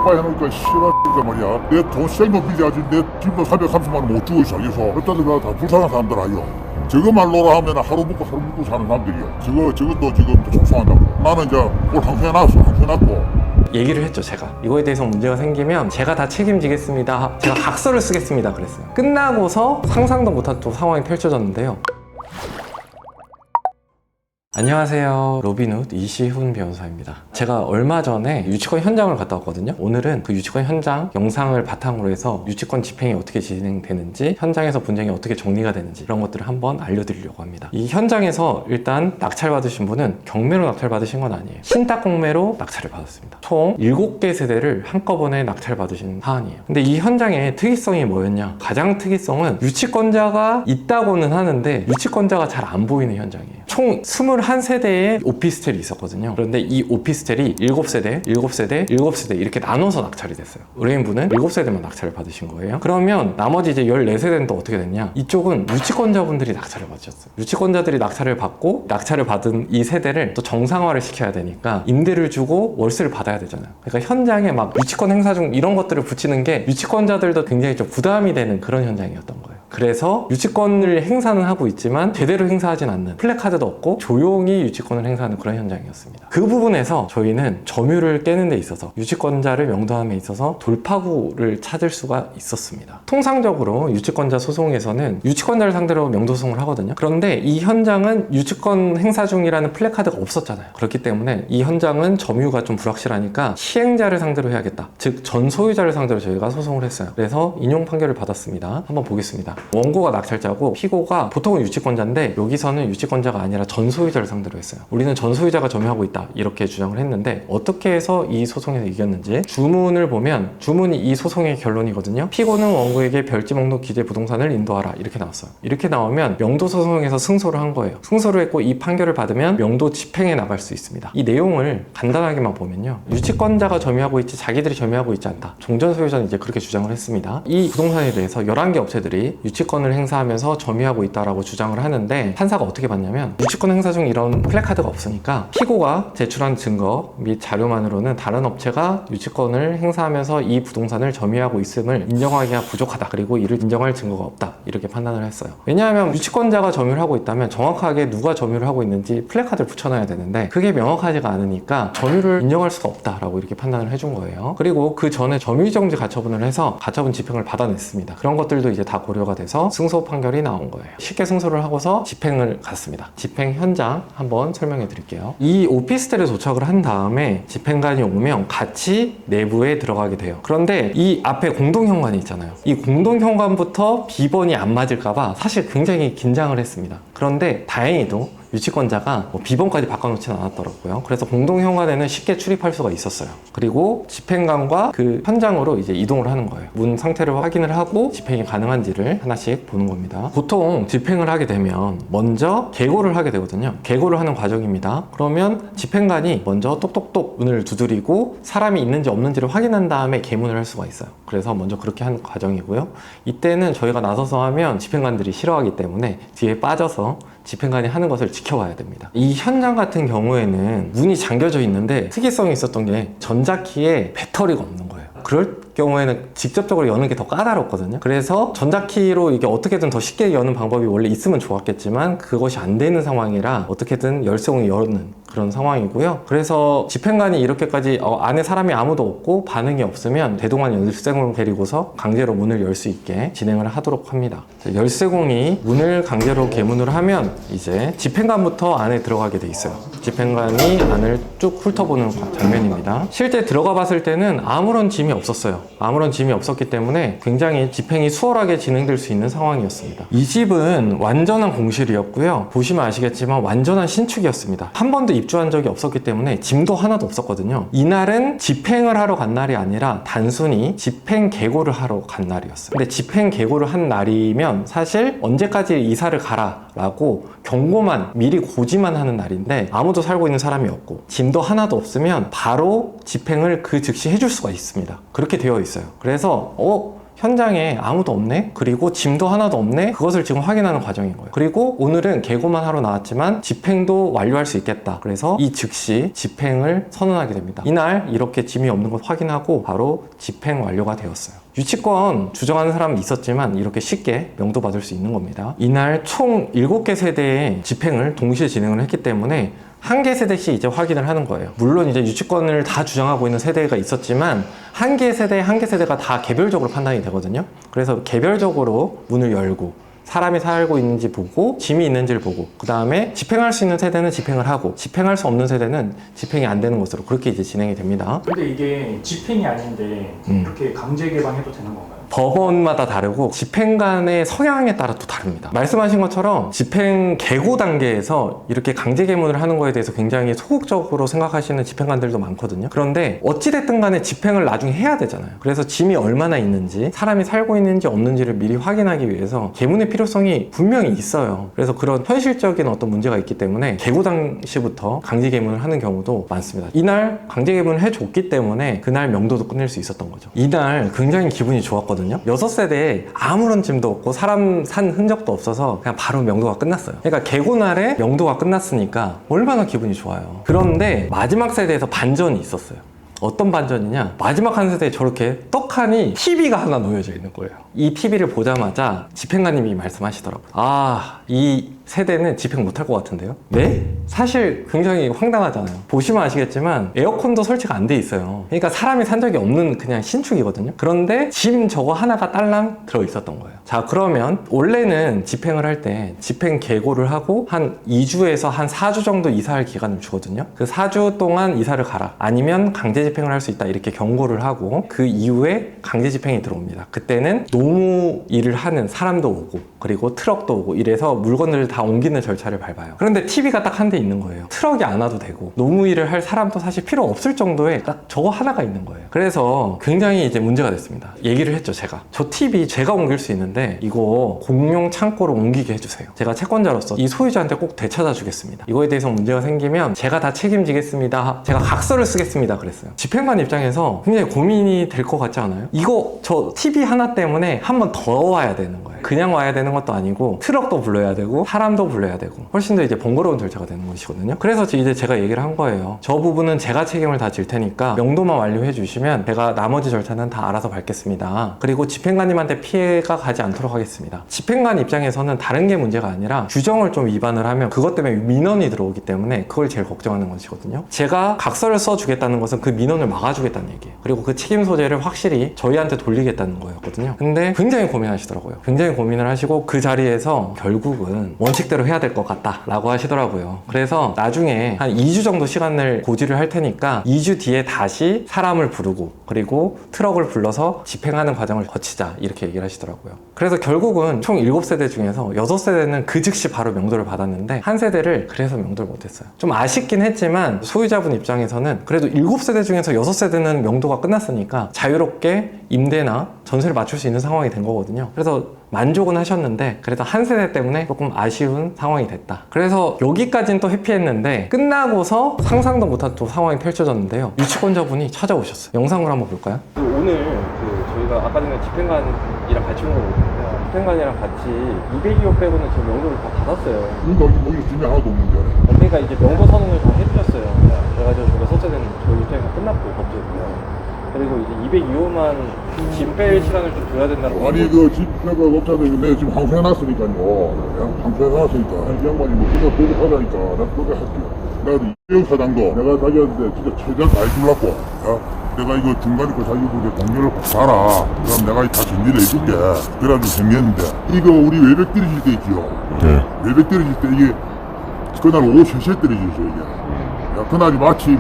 빨리 해놓으니까 씨발 말이야. 내 돈 생돈 빌려야지 내 집도 330만 원 못 주고 있어. 그래서 그때도 다 불쌍한 사람들 아니요. 저거 말로라 하면 하루 먹고 사는 사람들이요. 저것도 지금 속상한다고. 나는 이제 뭘 항소해놨어. 항소해놨고. 얘기를 했죠. 제가 이거에 대해서 문제가 생기면 제가 다 책임지겠습니다. 제가 각서를 쓰겠습니다 그랬어요. 끝나고서 상상도 못한 또 상황이 펼쳐졌는데요. 안녕하세요. 로빈훗 이시훈 변호사입니다. 제가 얼마 전에 유치권 현장을 갔다 왔거든요. 오늘은 그 유치권 현장 영상을 바탕으로 해서 유치권 집행이 어떻게 진행되는지, 현장에서 분쟁이 어떻게 정리가 되는지 이런 것들을 한번 알려드리려고 합니다. 이 현장에서 일단 낙찰받으신 분은 경매로 낙찰받으신 건 아니에요. 신탁공매로 낙찰을 받았습니다. 총 7개 세대를 한꺼번에 낙찰받으신 사안이에요. 근데 이 현장의 특이성이 뭐였냐? 가장 특이성은 유치권자가 있다고는 하는데 유치권자가 잘 안 보이는 현장이에요. 총 21세대의 오피스텔이 있었거든요. 그런데 이 오피스텔이 7세대, 7세대, 7세대 이렇게 나눠서 낙찰이 됐어요. 의뢰인분은 7세대만 낙찰을 받으신 거예요. 그러면 나머지 이제 14세대는 또 어떻게 됐냐? 이쪽은 유치권자분들이 낙찰을 받으셨어요. 유치권자들이 낙찰을 받고 낙찰을 받은 이 세대를 또 정상화를 시켜야 되니까 임대를 주고 월세를 받아야 되잖아요. 그러니까 현장에 막 유치권 행사 중 이런 것들을 붙이는 게 유치권자들도 굉장히 좀 부담이 되는 그런 현장이었던 거예요. 그래서 유치권을 행사는 하고 있지만 제대로 행사하진 않는, 플래카드도 없고 조용히 유치권을 행사하는 그런 현장이었습니다. 그 부분에서 저희는 점유를 깨는 데 있어서 유치권자를 명도함에 있어서 돌파구를 찾을 수가 있었습니다. 통상적으로 유치권자 소송에서는 유치권자를 상대로 명도소송을 하거든요. 그런데 이 현장은 유치권 행사 중이라는 플래카드가 없었잖아요. 그렇기 때문에 이 현장은 점유가 좀 불확실하니까 시행자를 상대로 해야겠다. 즉 전 소유자를 상대로 저희가 소송을 했어요. 그래서 인용 판결을 받았습니다. 한번 보겠습니다. 원고가 낙찰자고 피고가 보통은 유치권자인데 여기서는 유치권자가 아니라 전 소유자를 상대로 했어요. 우리는 전 소유자가 점유하고 있다 이렇게 주장을 했는데 어떻게 해서 이 소송에서 이겼는지 주문을 보면 주문이 이 소송의 결론이거든요. 피고는 원고에게 별지 목록 기재 부동산을 인도하라 이렇게 나왔어요. 이렇게 나오면 명도 소송에서 승소를 한 거예요. 승소를 했고 이 판결을 받으면 명도 집행에 나갈 수 있습니다. 이 내용을 간단하게만 보면요. 유치권자가 점유하고 있지 자기들이 점유하고 있지 않다. 종전 소유자는 이제 그렇게 주장을 했습니다. 이 부동산에 대해서 11개 업체들이 유치권을 행사하면서 점유하고 있다라고 주장을 하는데 판사가 어떻게 봤냐면 유치권 행사 중 이런 플래카드가 없으니까 피고가 제출한 증거 및 자료만으로는 다른 업체가 유치권을 행사하면서 이 부동산을 점유하고 있음을 인정하기가 부족하다. 그리고 이를 인정할 증거가 없다. 이렇게 판단을 했어요. 왜냐하면 유치권자가 점유를 하고 있다면 정확하게 누가 점유를 하고 있는지 플래카드를 붙여놔야 되는데 그게 명확하지가 않으니까 점유를 인정할 수가 없다라고 이렇게 판단을 해준 거예요. 그리고 그 전에 점유정지 가처분을 해서 가처분 집행을 받아냈습니다. 그런 것들도 이제 다 고려가 돼서 승소 판결이 나온 거예요. 쉽게 승소를 하고서 집행을 갔습니다. 집행 현장 한번 설명해 드릴게요. 이 오피스텔에 도착을 한 다음에 집행관이 오면 같이 내부에 들어가게 돼요. 그런데 이 앞에 공동현관이 있잖아요. 이 공동현관부터 비번이 안 맞을까봐 사실 굉장히 긴장을 했습니다. 그런데 다행히도 유치권자가 비번까지 바꿔놓지는 않았더라고요. 그래서 공동현관에는 쉽게 출입할 수가 있었어요. 그리고 집행관과 그 현장으로 이제 이동을 하는 거예요. 문 상태를 확인을 하고 집행이 가능한지를 하나씩 보는 겁니다. 보통 집행을 하게 되면 먼저 계고를 하게 되거든요. 계고를 하는 과정입니다. 그러면 집행관이 먼저 똑똑똑 문을 두드리고 사람이 있는지 없는지를 확인한 다음에 계문을 할 수가 있어요. 그래서 먼저 그렇게 하는 과정이고요. 이때는 저희가 나서서 하면 집행관들이 싫어하기 때문에 뒤에 빠져서 집행관이 하는 것을 지켜봐야 됩니다. 이 현장 같은 경우에는 문이 잠겨져 있는데 특이성이 있었던 게 전자키에 배터리가 없는 거예요. 그럴 경우에는 직접적으로 여는 게 더 까다롭거든요. 그래서 전자키로 이게 어떻게든 더 쉽게 여는 방법이 원래 있으면 좋았겠지만 그것이 안 되는 상황이라 어떻게든 열쇠공이 여는 그런 상황이고요. 그래서 집행관이 이렇게까지 안에 사람이 아무도 없고 반응이 없으면 대동한 열쇠공을 데리고서 강제로 문을 열 수 있게 진행을 하도록 합니다. 열쇠공이 문을 강제로 개문을 하면 이제 집행관부터 안에 들어가게 돼 있어요. 집행관이 안을 쭉 훑어보는 장면입니다. 실제 들어가 봤을 때는 아무런 짐이 없었어요. 아무런 짐이 없었기 때문에 굉장히 집행이 수월하게 진행될 수 있는 상황이었습니다. 이 집은 완전한 공실이었고요. 보시면 아시겠지만 완전한 신축이었습니다. 한 번도 입주한 적이 없었기 때문에 짐도 하나도 없었거든요. 이날은 집행을 하러 간 날이 아니라 단순히 집행 계고를 하러 간 날이었어요. 근데 집행 계고를 한 날이면 사실 언제까지 이사를 가라 라고 경고만 미리 고지만 하는 날인데 아무도 살고 있는 사람이 없고 짐도 하나도 없으면 바로 집행을 그 즉시 해줄 수가 있습니다. 그렇게 되어 있어요. 그래서 현장에 아무도 없네? 그리고 짐도 하나도 없네? 그것을 지금 확인하는 과정인 거예요. 그리고 오늘은 개고만 하러 나왔지만 집행도 완료할 수 있겠다. 그래서 이 즉시 집행을 선언하게 됩니다. 이날 이렇게 짐이 없는 걸 확인하고 바로 집행 완료가 되었어요. 유치권 주정하는 사람은 있었지만 이렇게 쉽게 명도받을 수 있는 겁니다. 이날 총 7개 세대의 집행을 동시에 진행을 했기 때문에 한 개 세대씩 이제 확인을 하는 거예요. 물론 이제 유치권을 다 주장하고 있는 세대가 있었지만 한 개 세대가 다 개별적으로 판단이 되거든요. 그래서 개별적으로 문을 열고 사람이 살고 있는지 보고 짐이 있는지를 보고 그 다음에 집행할 수 있는 세대는 집행을 하고 집행할 수 없는 세대는 집행이 안 되는 것으로 그렇게 이제 진행이 됩니다. 근데 이게 집행이 아닌데 그렇게 강제 개방해도 되는 건가요? 법원마다 다르고 집행관의 성향에 따라 또 다릅니다. 말씀하신 것처럼 집행 개고 단계에서 이렇게 강제 개문을 하는 거에 대해서 굉장히 소극적으로 생각하시는 집행관들도 많거든요. 그런데 어찌됐든 간에 집행을 나중에 해야 되잖아요. 그래서 짐이 얼마나 있는지 사람이 살고 있는지 없는지를 미리 확인하기 위해서 개문의 필요성이 분명히 있어요. 그래서 그런 현실적인 어떤 문제가 있기 때문에 개고 당시부터 강제 개문을 하는 경우도 많습니다. 이날 강제 개문을 해줬기 때문에 그날 명도도 끝낼 수 있었던 거죠. 이날 굉장히 기분이 좋았거든요. 6세대에 아무런 짐도 없고 사람 산 흔적도 없어서 그냥 바로 명도가 끝났어요. 그러니까 개고날에 명도가 끝났으니까 얼마나 기분이 좋아요. 그런데 마지막 세대에서 반전이 있었어요. 어떤 반전이냐, 마지막 한 세대에 저렇게 떡하니 TV가 하나 놓여져 있는 거예요. 이 TV를 보자마자 집행관님이 말씀하시더라고요. 이 세대는 집행 못할 것 같은데요? 네? 사실 굉장히 황당하잖아요. 보시면 아시겠지만 에어컨도 설치가 안 돼 있어요. 그러니까 사람이 산 적이 없는 그냥 신축이거든요. 그런데 짐 저거 하나가 딸랑 들어있었던 거예요. 자, 그러면 원래는 집행을 할 때 집행 계고를 하고 한 2주에서 한 4주 정도 이사할 기간을 주거든요. 그 4주 동안 이사를 가라. 아니면 강제 집행을 할 수 있다. 이렇게 경고를 하고 그 이후에 강제 집행이 들어옵니다. 그때는 노무 일을 하는 사람도 오고 그리고 트럭도 오고 이래서 물건을 다 옮기는 절차를 밟아요. 그런데 TV가 딱 한 대 있는 거예요. 트럭이 안 와도 되고 노무 일을 할 사람도 사실 필요 없을 정도의 딱 저거 하나가 있는 거예요. 그래서 굉장히 이제 문제가 됐습니다. 얘기를 했죠, 제가. 저 TV 제가 옮길 수 있는데 이거 공용 창고로 옮기게 해주세요. 제가 채권자로서 이 소유자한테 꼭 되찾아 주겠습니다. 이거에 대해서 문제가 생기면 제가 다 책임지겠습니다. 제가 각서를 쓰겠습니다. 그랬어요. 집행관 입장에서 굉장히 고민이 될 것 같지 않아요? 이거 저 TV 하나 때문에 한 번 더 와야 되는 거예요. 그냥 와야 되는 것도 아니고 트럭도 불러야 되고 사람도 불러야 되고 훨씬 더 이제 번거로운 절차가 되는 것이거든요. 그래서 이제 제가 얘기를 한 거예요. 저 부분은 제가 책임을 다 질 테니까 명도만 완료해 주시면 제가 나머지 절차는 다 알아서 밟겠습니다. 그리고 집행관님한테 피해가 가지 않도록 하겠습니다. 집행관 입장에서는 다른 게 문제가 아니라 규정을 좀 위반을 하면 그것 때문에 민원이 들어오기 때문에 그걸 제일 걱정하는 것이거든요. 제가 각서를 써주겠다는 것은 그 민원을 막아주겠다는 얘기예요. 그리고 그 책임 소재를 확실히 저희한테 돌리겠다는 거였거든요. 근데 굉장히 고민하시더라고요. 굉장히 고민을 하시고 그 자리에서 결국은 원칙대로 해야 될 것 같다 라고 하시더라고요. 그래서 나중에 한 2주 정도 시간을 고지를 할 테니까 2주 뒤에 다시 사람을 부르고 그리고 트럭을 불러서 집행하는 과정을 거치자 이렇게 얘기를 하시더라고요. 그래서 결국은 총 7세대 중에서 6세대는 그 즉시 바로 명도를 받았는데 한 세대를 그래서 명도를 못했어요. 좀 아쉽긴 했지만 소유자분 입장에서는 그래도 7세대 중에서 6세대는 명도가 끝났으니까 자유롭게 임대나 전세를 맞출 수 있는 상황이 된 거거든요. 그래서 만족은 하셨는데 그래도 한 세대 때문에 조금 아쉬운 상황이 됐다. 그래서 여기까지는 또 해피했는데 끝나고서 상상도 못한 또 상황이 펼쳐졌는데요. 유치권자분이 찾아오셨어요. 영상을 한번 볼까요? 오늘 저희가 아까 전에 집행관이랑 같이 온 거거든요. 집행관이랑 같이 202호 빼고는 지금 명도를 다 받았어요. 그러니까 여기 짐이 하나도 없는데. 그러니까 이제 명도 선언을 다 해주셨어요. 그래가지고 저희가 첫째는 저희 입장에서 끝났고 법적으로. 그리고 이제 202호만 짐 뺄 시간을 좀 줘야 된다고. 아니 그 집회가 업자들 내가 지금 항소해놨으니까요. 그냥 항소해놨으니까 이 양반이 뭐 그거 보고하자니까 내가 그거 할게요. 내가 이영 사장도 내가 자기한테 진짜 최대한 다 해주려고. 야, 내가 이거 중간에 거 자기 그게 동료를 꼭 봐라. 그럼 내가 다 정리를 해줄게. 그래가지고 정리했는데 이거 우리 외백 떨어질 때 있지요. 네. 외백 떨어질 때 이게 그날 오후 3시에 떨어졌어 이게. 야, 그날이 마침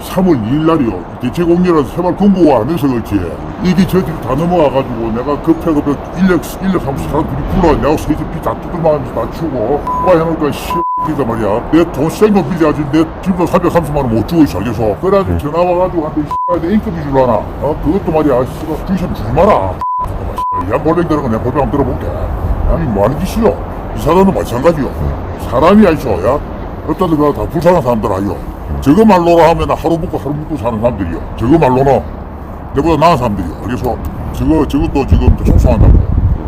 3월 2일 날이요. 대체공개라서 세발 공고가 안 돼서 그렇지. 이게 저들이 다 넘어와가지고 내가 급해 인력 사무소 사람들이 불러. 내가 세지 피다 두들만하면서 다 치우고. 와 해놓으니까 씨X이다 말이야. 내 돈 생돈 빌려야지. 내 집도 430만 원 못 주고 있어. 그래서 그래가지고 전화 와가지고 한테 내 인건비 줄라나. 그것도 말이야. 주시면 주지 마라. 야 볼랭 들어가 내가 볼뱅 한번 들어볼게. 아니 뭐 하는 짓이요. 이 사람도 마찬가지요. 사람이 아니죠. 야 어쩌다가 다 불쌍한 사람들 아니요. 저거 말로라 하면 하루 먹고 사는 사람들이요. 저거 말로는 내보다 나은 사람들이요. 그래서 저것도 지금 속상한다고.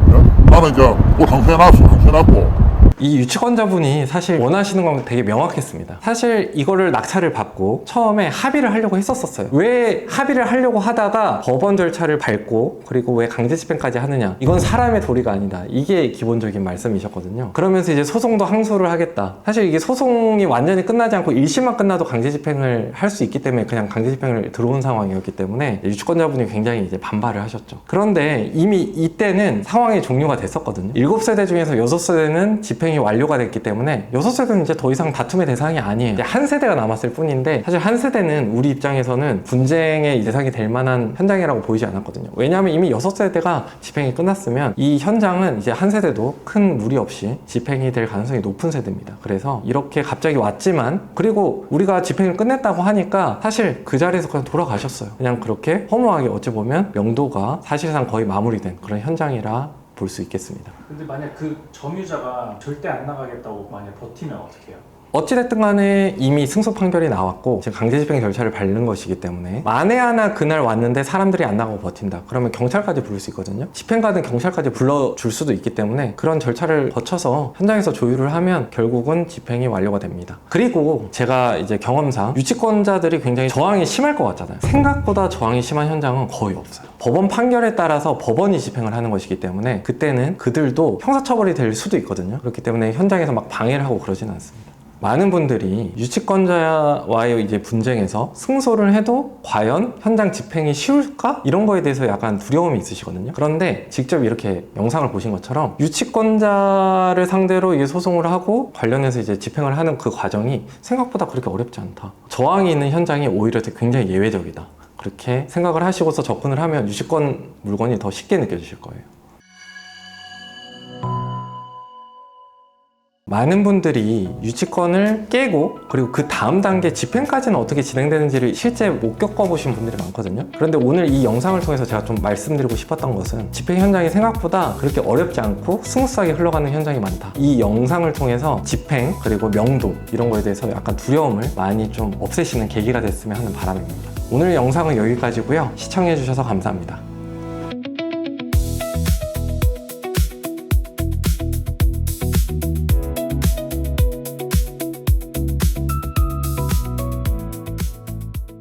예? 나는 이제 뭘 항소해놨고. 이 유치권자분이 사실 원하시는 건 되게 명확했습니다. 사실 이거를 낙찰을 받고 처음에 합의를 하려고 했었어요. 왜 합의를 하려고 하다가 법원 절차를 밟고 그리고 왜 강제 집행까지 하느냐, 이건 사람의 도리가 아니다, 이게 기본적인 말씀이셨거든요. 그러면서 이제 소송도 항소를 하겠다. 사실 이게 소송이 완전히 끝나지 않고 1심만 끝나도 강제 집행을 할 수 있기 때문에 그냥 강제 집행을 들어온 상황이었기 때문에 유치권자분이 굉장히 이제 반발을 하셨죠. 그런데 이미 이때는 상황이 종료가 됐었거든요. 7세대 중에서 6세대는 집행이 완료가 됐기 때문에 6세대는 이제 더 이상 다툼의 대상이 아니에요. 이제 한 세대가 남았을 뿐인데, 사실 한 세대는 우리 입장에서는 분쟁의 대상이 될 만한 현장이라고 보이지 않았거든요. 왜냐하면 이미 6세대가 집행이 끝났으면 이 현장은 이제 한 세대도 큰 무리 없이 집행이 될 가능성이 높은 세대입니다. 그래서 이렇게 갑자기 왔지만, 그리고 우리가 집행을 끝냈다고 하니까 사실 그 자리에서 그냥 돌아가셨어요. 그냥 그렇게 허무하게 어찌 보면 명도가 사실상 거의 마무리된 그런 현장이라 볼 수 있겠습니다. 근데 만약 그 점유자가 절대 안 나가겠다고 만약 버티면 어떻게 해요? 어찌됐든 간에 이미 승소 판결이 나왔고 지금 강제집행 절차를 밟는 것이기 때문에, 만에 하나 그날 왔는데 사람들이 안 나가고 버틴다, 그러면 경찰까지 부를 수 있거든요. 집행관은 경찰까지 불러줄 수도 있기 때문에 그런 절차를 거쳐서 현장에서 조율을 하면 결국은 집행이 완료가 됩니다. 그리고 제가 이제 경험상 유치권자들이 굉장히 저항이 심할 것 같잖아요. 생각보다 저항이 심한 현장은 거의 없어요. 법원 판결에 따라서 법원이 집행을 하는 것이기 때문에 그때는 그들도 형사처벌이 될 수도 있거든요. 그렇기 때문에 현장에서 막 방해를 하고 그러지는 않습니다. 많은 분들이 유치권자와의 이제 분쟁에서 승소를 해도 과연 현장 집행이 쉬울까? 이런 거에 대해서 약간 두려움이 있으시거든요. 그런데 직접 이렇게 영상을 보신 것처럼 유치권자를 상대로 이게 소송을 하고 관련해서 이제 집행을 하는 그 과정이 생각보다 그렇게 어렵지 않다. 저항이 있는 현장이 오히려 굉장히 예외적이다. 그렇게 생각을 하시고서 접근을 하면 유치권 물건이 더 쉽게 느껴지실 거예요. 많은 분들이 유치권을 깨고 그리고 그 다음 단계 집행까지는 어떻게 진행되는지를 실제 못 겪어보신 분들이 많거든요. 그런데 오늘 이 영상을 통해서 제가 좀 말씀드리고 싶었던 것은, 집행 현장이 생각보다 그렇게 어렵지 않고 스무스하게 흘러가는 현장이 많다. 이 영상을 통해서 집행 그리고 명도 이런 거에 대해서 약간 두려움을 많이 좀 없애시는 계기가 됐으면 하는 바람입니다. 오늘 영상은 여기까지고요. 시청해 주셔서 감사합니다.